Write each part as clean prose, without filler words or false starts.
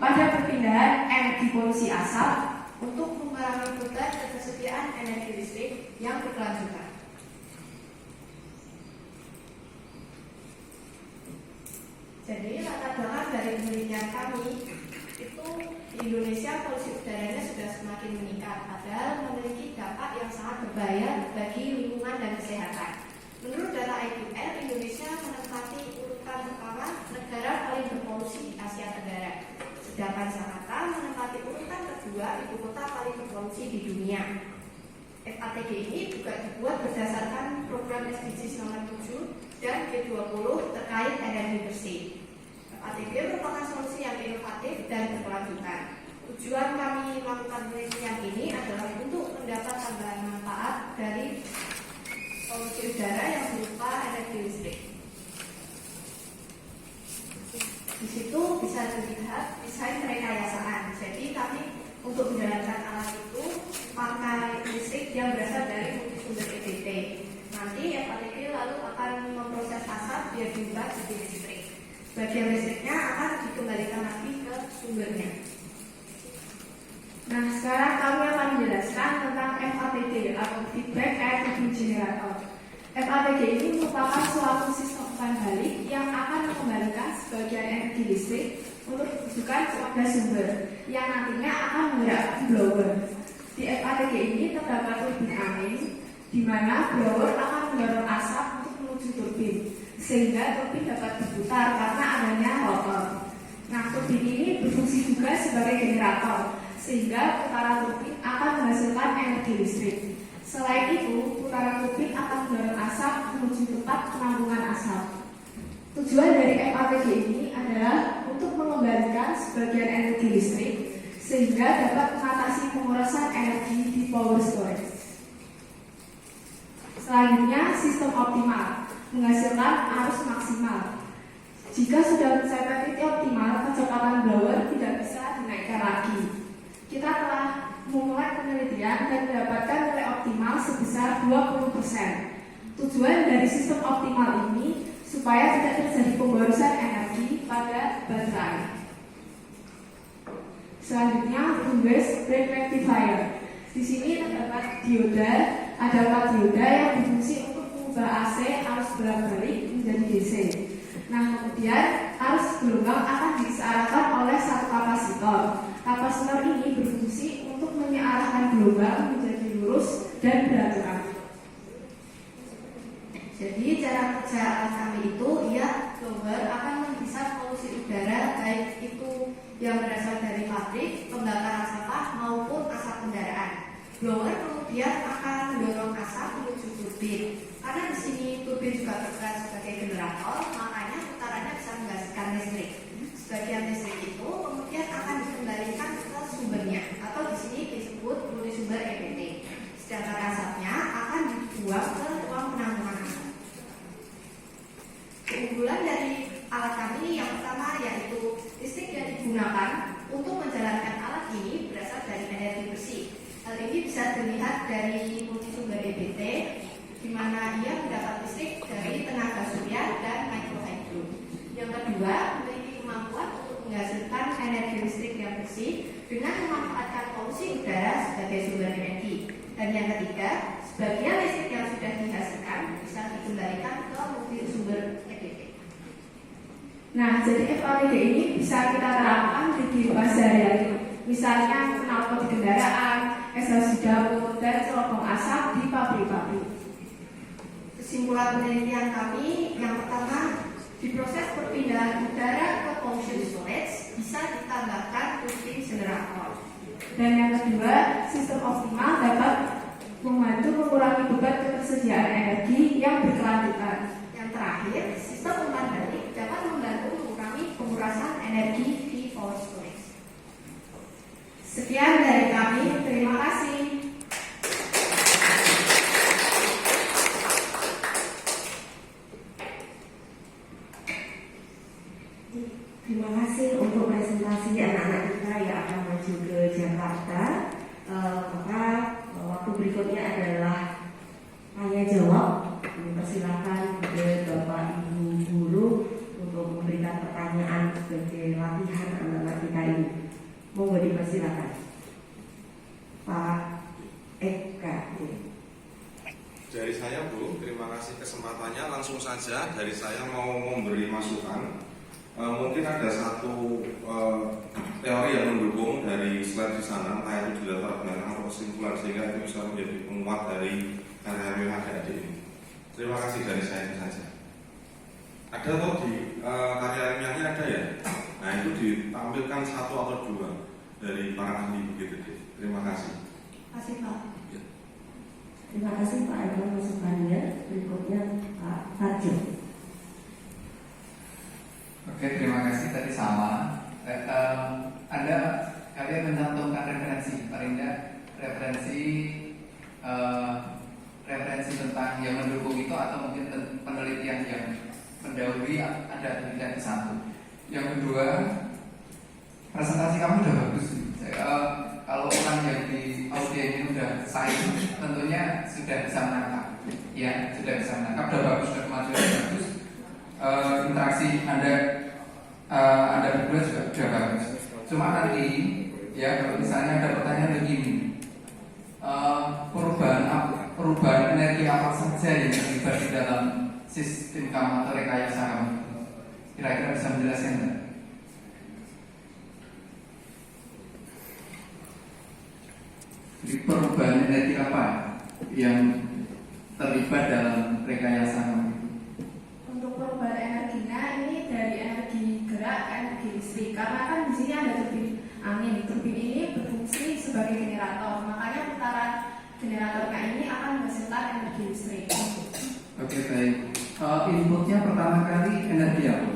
pada perpindahan energi polusi asap untuk mengurangi beban ketersediaan energi listrik yang berkelanjutan. Jadi latar belakang dari penelitian kami itu di Indonesia polusi udaranya sudah semakin meningkat, padahal memiliki dampak yang sangat berbahaya bagi lingkungan dan kesehatan. Menurut data IQR, Indonesia menempati urutan pertama negara paling berpolusi di Asia Tenggara. Sedangkan Jakarta menempati urutan kedua ibu kota paling berpolusi di dunia. FATG ini juga dibuat berdasarkan program SDGs nomor 7 dan G20 terkait energi bersih. FATG merupakan solusi yang inovatif dan berkelanjutan. Tujuan kami melakukan penelitian ini adalah untuk mendapat tambahan manfaat dari polusi udara yang berupa energi listrik. Di situ bisa dilihat desain perekayasaan. Jadi kami untuk menjalankan alat itu pakai listrik yang berasal dari multisumber EBT. Nanti FATG lalu akan memproses asap biar diubah jadi listrik. Bagian listriknya akan dikembalikan lagi ke sumbernya. Nah, sekarang kami akan menjelaskan tentang FATG atau Feedback Air Turbine Generator. FATG ini merupakan suatu sistem umpan balik yang akan mengembalikan sebagian energi listrik untuk ditujukan kepada sumber yang nantinya akan menggerakkan blower. Di FATG ini terdapat turbin angin, di mana blower akan mendorong asap untuk menuju turbin, sehingga turbin dapat berputar karena adanya rotor. Nah, turbin ini berfungsi juga sebagai generator, sehingga putaran turbin akan menghasilkan energi listrik. Selain itu, putaran turbin akan mendorong asap menuju tempat penampungan asap. Tujuan dari FATG ini adalah untuk mengembalikan sebagian energi listrik sehingga dapat mengatasi pengurasan energi di power storage. Selanjutnya, sistem optimal menghasilkan arus maksimal. Jika sudah mencapai titik optimal, kecepatan blower tidak bisa dinaikkan lagi. Kita telah memulai penelitian dan mendapatkan nilai optimal sebesar 20%. Tujuan dari sistem optimal ini supaya tidak terjadi pemborosan energi pada baterai. Selanjutnya, reverse brake rectifier. Di sini terdapat dioda, ada 4 dioda yang berfungsi untuk mengubah AC arus bolak-balik menjadi DC. Nah, kemudian arus gelombang akan disearahkan oleh satu kapasitor. Kapasitor ini berfungsi untuk menyearahkan gelombang menjadi lurus dan beraturan. Jadi cara kerja alat kami itu blower akan menghisap polusi udara baik itu yang berasal dari pabrik, pembakaran sampah maupun asap kendaraan. Blower kemudian akan mendorong asap menuju turbin. Karena di sini turbin juga berperan sebagai generator, makanya putarannya bisa menghasilkan listrik. Sebagian listrik itu kemudian akan dikembalikan ke sumbernya atau di sini disebut multisumber EBT. Sedangkan asapnya akan dibuang ke ruang penampungan asap. Keunggulan dari alat kami yang pertama yaitu listrik yang digunakan untuk menjalankan alat ini berasal dari energi bersih. Hal ini bisa dilihat dari multisumber EBT, di mana ia mendapat listrik dari tenaga surya dan mikrohidro. Yang kedua, memiliki kemampuan untuk menghasilkan energi listrik yang bersih dengan memanfaatkan polusi udara sebagai sumber energi. Dan yang ketiga, sebagian listrik yang sudah dihasilkan bisa dikembalikan ke multisumber EBT. Nah, jadi FATG ini bisa kita terapkan di kehidupan sehari-hari. Misalnya knalpot di kendaraan, ekshaust dapur, dan cerobong asap di pabrik-pabrik. Kesimpulan penelitian kami, yang pertama, di proses perpindahan udara ke pollution storage bisa ditambahkan turbin generator. Dan yang kedua, sistem optimal dapat membantu mengurangi beban ketersediaan energi yang berkelanjutan. Yang terakhir, sistem umpan balik dapat membantu mengurangi pengurasan energi di power storage. Sekian dari kami, terima kasih. Terima kasih untuk presentasi anak-anak kita yang akan maju ke Jakarta. Maka waktu berikutnya adalah tanya jawab. Persilakan kepada Bapak Ibu guru untuk memberikan pertanyaan sebagai latihan anak-anak kita. matematika ini. Monggo dipersilakan Pak Eka. Dari saya Bu, terima kasih kesempatannya. Langsung saja dari saya mau memberi masukan. Mungkin ada satu teori yang mendukung dari slide di sana, entah itu di latar belakang atau kesimpulan, sehingga itu bisa menjadi penguat dari karya yang ada ini. Terima kasih dari saya itu saja. Ada atau di karya ilmiahnya ada ya? Nah itu ditampilkan satu atau dua dari para ahli begitu deh. Terima kasih. Kasih Pak. Terima kasih Pak Eka masukannya. Berikutnya Pak Farjo. Oke, terima kasih. Tadi sama. Anda kalian mencantumkan referensi, paling tidak referensi tentang yang mendukung itu atau mungkin penelitian yang mendahului ada penelitian ke satu. Yang kedua, presentasi kamu udah bagus. Kalau orang yang di audio ini udah sains, tentunya sudah bisa menangkap. Ya, sudah bisa menangkap. Udah bagus, udah kemajuan bagus. Interaksi Anda berdua juga sudah bagus. Cuma nanti, ya kalau misalnya ada pertanyaan begini, perubahan energi apa saja yang terlibat di dalam sistem kamu atau rekayasa kamu, kira-kira bisa menjelaskan nggak? Jadi perubahan energi apa yang terlibat dalam rekayasa kamu? Untuk perubahan energinya ini dari energi gerak ke energi listrik. Karena kan di sini ada turbin angin. Turbin ini berfungsi sebagai generator. Makanya putaran generatornya ini akan menghasilkan energi listrik. Oke, baik. Inputnya pertama kali energi apa?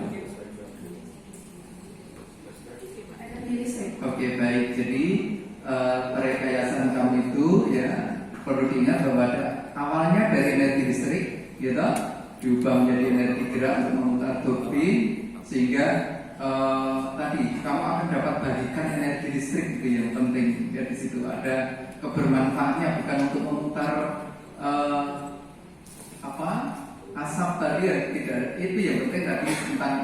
Energi listrik. Oke, baik. Jadi rekayasa kamu itu ya perlu diingat bahwa awalnya dari energi listrik, gitu, diubah menjadi energi gerak untuk memutar turbin, sehingga tadi kamu akan dapat bagikan energi listrik itu yang penting. Ya, di situ ada kebermanfaatnya, bukan untuk memutar asap tadi ya, tidak. Itu yang penting tadi tentang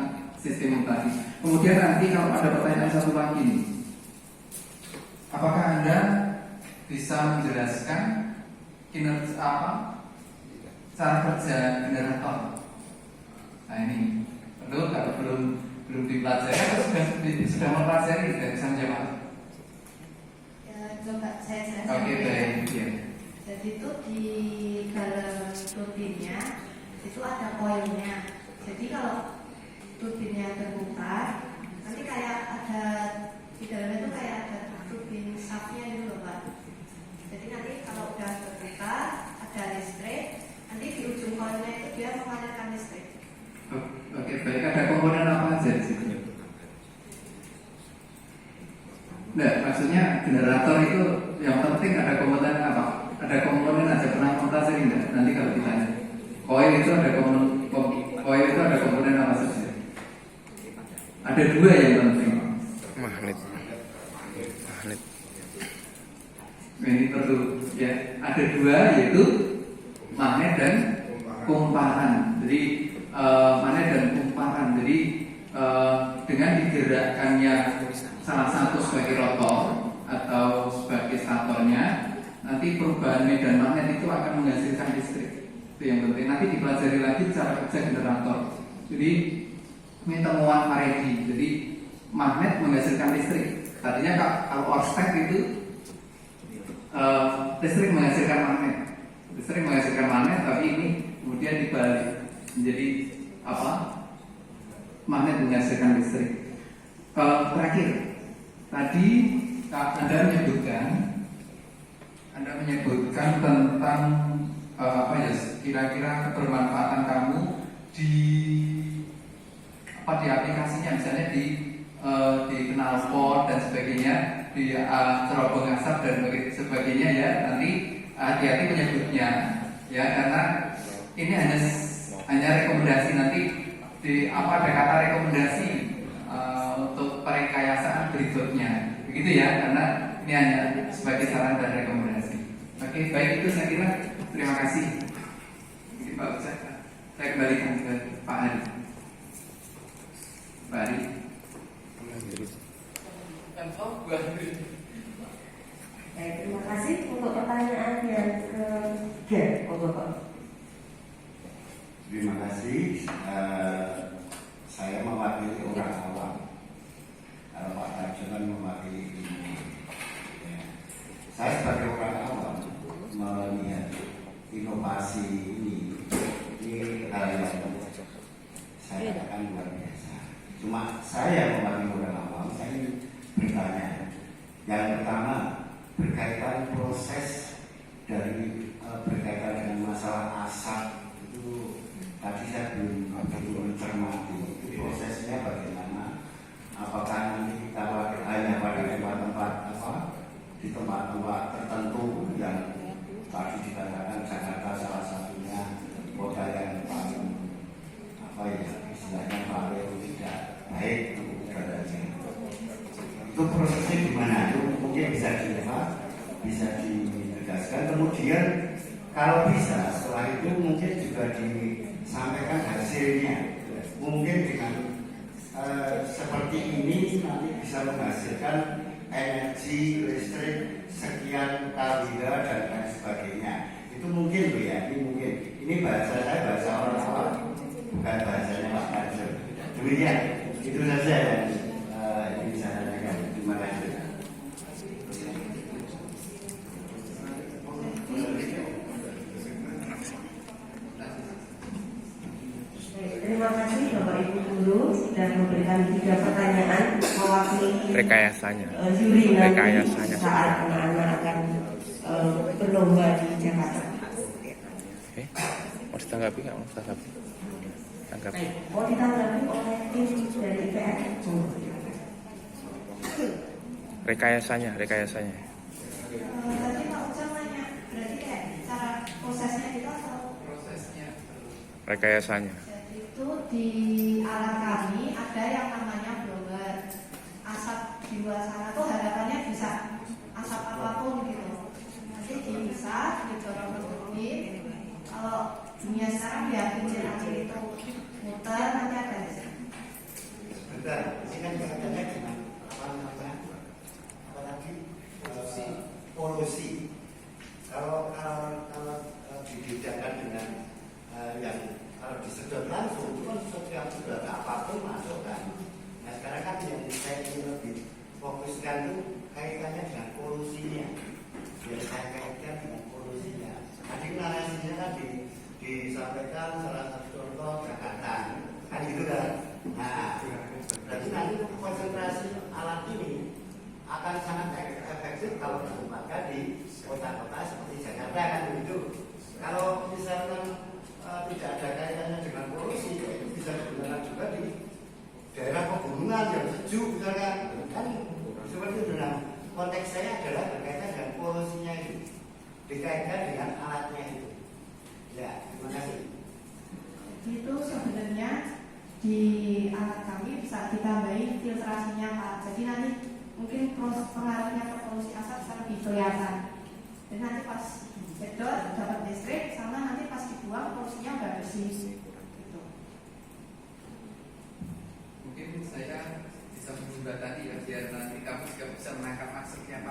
sistem tadi. Kemudian nanti kalau ada pertanyaan satu lagi nih, apakah Anda bisa menjelaskan kinerja cara kerja generator? Nah ini perlu, kalau belum dipelajari atau sudah mempelajari tidak bisa menjawab. Ya, coba saya jelaskan. Oke, baik. Ya. Jadi itu di dalam turbinnya itu ada koilnya. Jadi kalau turbinnya berputar, nanti kayak ada di dalamnya itu kayak ada turbin shaftnya itu loh Pak. Jadi nanti kalau udah berputar ada listrik, nanti di ujung koilnya itu dia mengalirkan listrik. Oke, baik. Ada komponen apa aja di situ? Nah, maksudnya generator itu yang penting ada komponen apa? Ada komponen aja, pernah fantasi enggak? Nanti kalau ditanya. Koil itu ada komponen apa saja? Ada dua yang penting. Magnet. Ini perlu ya. Ada dua, yaitu magnet dan kumparan. Jadi magnet dan kumparan. Jadi dengan digerakkannya salah satu sebagai rotor atau sebagai statornya, nanti perubahan medan magnet itu akan menghasilkan listrik. Itu yang penting. Nanti dipelajari lagi cara kerja generator. Jadi ini temuan Faraday. Jadi magnet menghasilkan listrik. Tadinya kalau ospek itu listrik menghasilkan magnet. Listrik menghasilkan magnet, tapi ini kemudian dibalik menjadi magnet menghasilkan listrik. Terakhir, tadi Anda menyebutkan tentang kira-kira kebermanfaatan kamu di aplikasinya, misalnya di knalpot dan sebagainya, di cerobong asap dan sebagainya ya. Nanti hati-hati menyebutnya ya, karena ini hanya rekomendasi. Nanti ada kata rekomendasi untuk perekayasaan berikutnya, begitu ya, karena ini hanya sebagai saran dan rekomendasi. Oke, baik, itu saya kira. Terima kasih. Ini Pak Ustaz, saya kembalikan ke Pak Ari. Pak Ari. Baik, terima kasih untuk pertanyaan yang ketiga, Bapak. Terima kasih. Saya mewakili orang awam. Pak Tarjono mewakili ini. Ya. Saya sebagai orang awam melihat inovasi ini hal yang saya katakan luar biasa. Cuma saya mewakili orang awam, saya ingin bertanya. Yang pertama berkaitan proses dari berkaitan dengan masalah asap itu. Tadi saya belum mencermati itu prosesnya bagaimana. Apakah nanti kita hanya pada tempat-tempat di tempat-tempat tertentu yang tadi dikatakan Jakarta salah satunya kota yang paling istilahnya paling tidak baik untuk udaranya. Itu prosesnya gimana? Itu mungkin bisa ditegaskan. Kemudian kalau bisa setelah itu mungkin juga disampaikan hasilnya. Mungkin dengan seperti ini nanti bisa menghasilkan energi listrik sekian kWh dan lain sebagainya. Itu mungkin loh ya, ini mungkin. Ini bahasa saya bahasa orang awam, bukan bahasanya Pak Tarjo. Demikian, itu saja yang ingin saya tanyakan. Terima kasih. Terima kasih Bapak Ibu Guru sudah memberikan 3 pertanyaan mewakili rekayasanya juri nanti rekayasanya saat anak-anak akan berlomba di Jakarta. Mau ditanggapi nggak? Mau ditanggapi? Tanggapi. Baik, mau ditanggapi oleh tim dari IPR. Rekayasanya Tadi Pak Ucap nanya, berarti kayak cara prosesnya itu atau? rekayasanya Jadi itu di alat kami ada yang namanya blower. Asap di luar sana tuh harapannya bisa asap apapun gitu. Nanti bisa didorong ke turbin. Kalau dunia sekarang ya kincir-kincir itu muter nanti ada di sini. Sebentar, ini kan kaitannya dengan apa tadi? Polusi. Kalau dibedakan dengan yang kalau disedot langsung itu kan setiap sudut apapun masuk kan. Nah sekarang kan yang saya ingin lebih fokuskan itu kaitannya dengan polusinya. Yang saya kaitkan dengan polusinya. Tadi narasinya kan disampaikan salah satu contoh Jakarta, kan gitu kan. Nah, berarti nanti konsentrasi alat ini akan sangat efektif kalau ditempatkan di kota-kota seperti Jakarta kan begitu. Kalau misalkan tidak ada kaitannya dengan polusi, itu bisa digunakan juga di daerah pegunungan yang sejuk misalkan kan seperti itu. Nah, konteks saya adalah berkaitan dengan polusinya itu dikaitkan dengan alatnya itu. Ya, terima kasih. Itu sebenarnya di alat kami bisa ditambahin filtrasinya Pak. Jadi nanti mungkin proses pengaruhnya ke polusi asap bisa lebih kelihatan. Dan nanti pas sedot dapat listrik, sama nanti pas dibuang polusinya udah bersih. Gitu. Mungkin saya bisa mengubah tadi ya biar nanti kamu juga bisa menangkap maksudnya Pak.